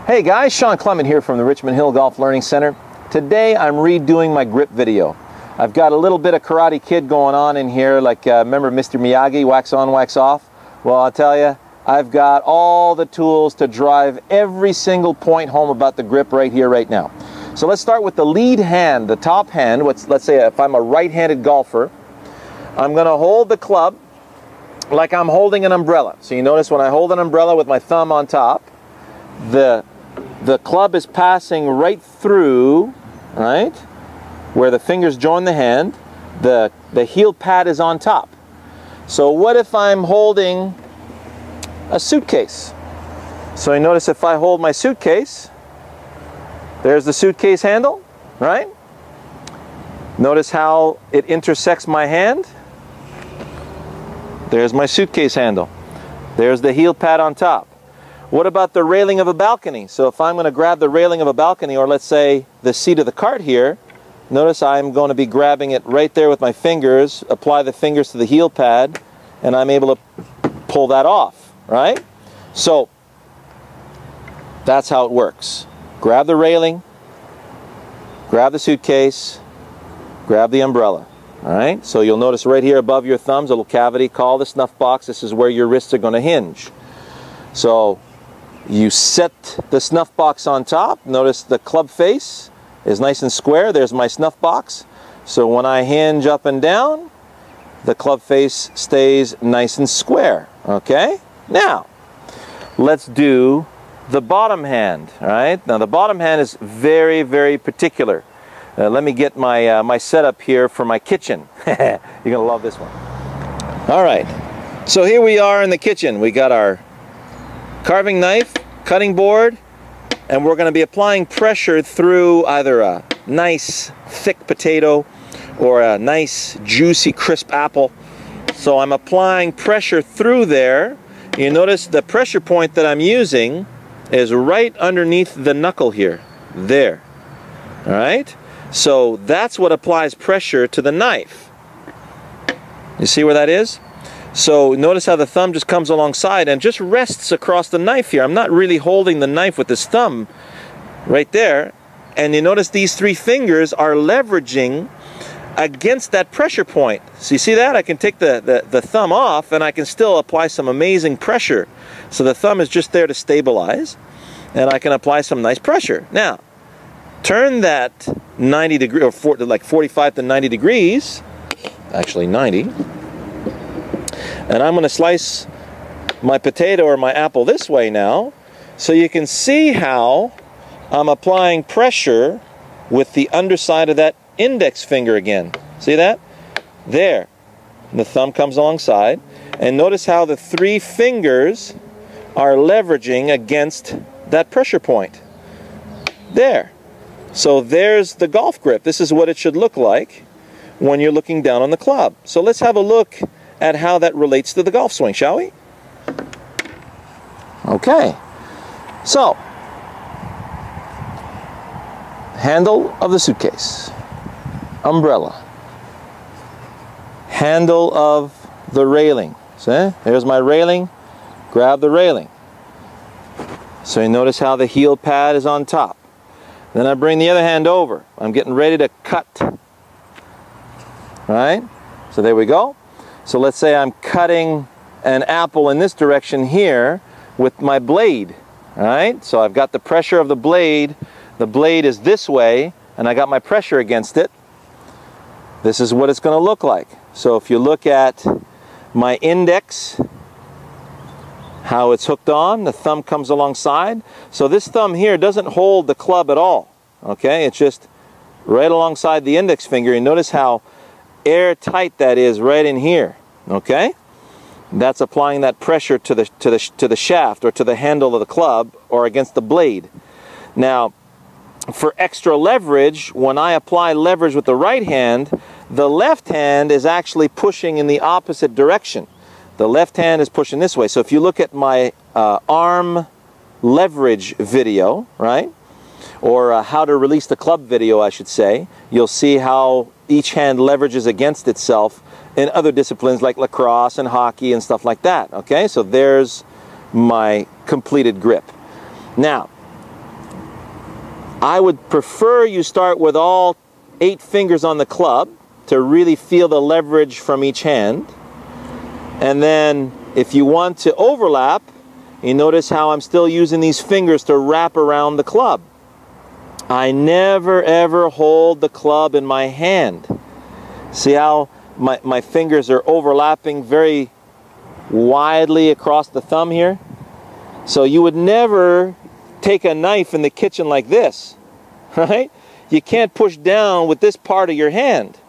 Hey guys, Shawn Clement here from the Richmond Hill Golf Learning Center. Today I'm redoing my grip video. I've got a little bit of Karate Kid going on in here, like remember Mr. Miyagi, wax on, wax off? Well, I'll tell you, I've got all the tools to drive every single point home about the grip right here, right now. So let's start with the lead hand, the top hand. Let's say if I'm a right-handed golfer, I'm going to hold the club like I'm holding an umbrella. So you notice when I hold an umbrella with my thumb on top, the club is passing right through, right, where the fingers join the hand. The heel pad is on top. So what if I'm holding a suitcase? So you notice if I hold my suitcase, there's the suitcase handle, right? Notice how it intersects my hand. There's my suitcase handle. There's the heel pad on top. What about the railing of a balcony? So if I'm going to grab the railing of a balcony, or let's say the seat of the cart here, notice I'm going to be grabbing it right there with my fingers, apply the fingers to the heel pad, and I'm able to pull that off, right? So that's how it works. Grab the railing, grab the suitcase, grab the umbrella. All right, so you'll notice right here above your thumbs a little cavity called the snuff box. This is where your wrists are going to hinge. So you set the snuff box on top. Notice the club face is nice and square. There's my snuff box. So when I hinge up and down, the club face stays nice and square. Okay, now let's do the bottom hand. All right, now the bottom hand is very, very particular. Let me get my my setup here for my kitchen. You're gonna love this one. All right, so here we are in the kitchen. We got our carving knife, cutting board, and we're going to be applying pressure through either a nice thick potato or a nice juicy crisp apple. So I'm applying pressure through there. You notice the pressure point that I'm using is right underneath the knuckle here. There. All right? So that's what applies pressure to the knife. You see where that is? So notice how the thumb just comes alongside and just rests across the knife here. I'm not really holding the knife with this thumb right there. And you notice these three fingers are leveraging against that pressure point. So you see that? I can take the thumb off and I can still apply some amazing pressure. So the thumb is just there to stabilize and I can apply some nice pressure. Now, turn that 90 degrees, or like 45 to 90 degrees, actually 90, and I'm going to slice my potato or my apple this way now, so you can see how I'm applying pressure with the underside of that index finger again. See that? There. And the thumb comes alongside, and notice how the three fingers are leveraging against that pressure point. There. So there's the golf grip. This is what it should look like when you're looking down on the club. So let's have a look at how that relates to the golf swing, shall we? Okay. So, handle of the suitcase, umbrella, handle of the railing. See? There's my railing. Grab the railing. So you notice how the heel pad is on top. Then I bring the other hand over. I'm getting ready to cut. Right? So there we go. So let's say I'm cutting an apple in this direction here with my blade. Right? So I've got the pressure of the blade. The blade is this way, and I got my pressure against it. This is what it's going to look like. So if you look at my index, how it's hooked on, the thumb comes alongside. So this thumb here doesn't hold the club at all. Okay, it's just right alongside the index finger. You notice how airtight that is right in here. Okay, that's applying that pressure to the shaft or to the handle of the club or against the blade. Now, for extra leverage, when I apply leverage with the right hand, the left hand is actually pushing in the opposite direction. The left hand is pushing this way. So if you look at my arm leverage video, right, or how to release the club video, I should say, you'll see how each hand leverages against itself in other disciplines like lacrosse and hockey and stuff like that. Okay, so there's my completed grip. Now, I would prefer you start with all 8 fingers on the club to really feel the leverage from each hand. And then if you want to overlap, you notice how I'm still using these fingers to wrap around the club. I never ever hold the club in my hand. See how my fingers are overlapping very widely across the thumb here? So you would never take a knife in the kitchen like this, right? You can't push down with this part of your hand.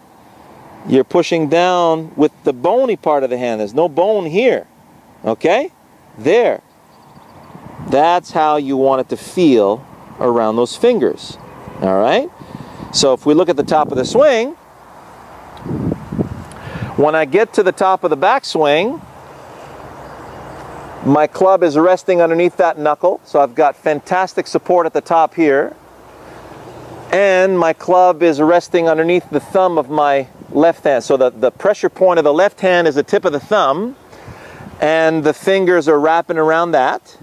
You're pushing down with the bony part of the hand. There's no bone here, okay? There. That's how you want it to feel around those fingers, all right? So if we look at the top of the swing, when I get to the top of the backswing, my club is resting underneath that knuckle, so I've got fantastic support at the top here. And my club is resting underneath the thumb of my left hand. So the pressure point of the left hand is the tip of the thumb, and the fingers are wrapping around that.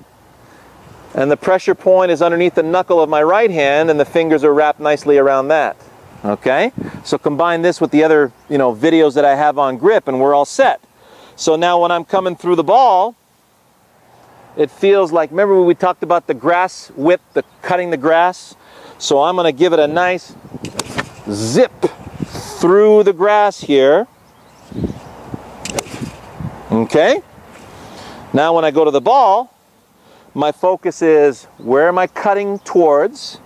And the pressure point is underneath the knuckle of my right hand, and the fingers are wrapped nicely around that. Okay? So combine this with the other, videos that I have on grip, and we're all set. So now when I'm coming through the ball, it feels like, remember when we talked about the grass whip, the cutting the grass? So I'm going to give it a nice zip through the grass here. Okay? Now when I go to the ball, my focus is, where am I cutting towards?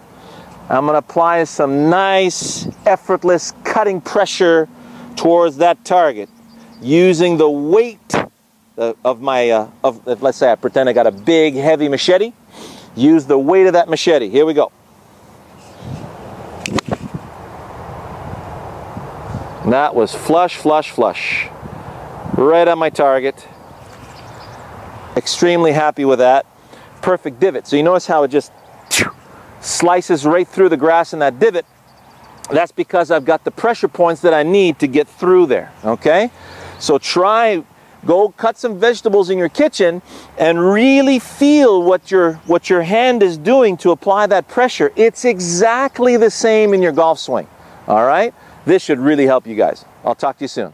I'm going to apply some nice, effortless cutting pressure towards that target, using the weight of my, let's say I pretend I got a big, heavy machete. Use the weight of that machete. Here we go. And that was flush, flush, flush. Right on my target. Extremely happy with that. Perfect divot. So you notice how it just slices right through the grass in that divot. That's because I've got the pressure points that I need to get through there. Okay? So go cut some vegetables in your kitchen and really feel what your hand is doing to apply that pressure. It's exactly the same in your golf swing. All right? This should really help you guys. I'll talk to you soon.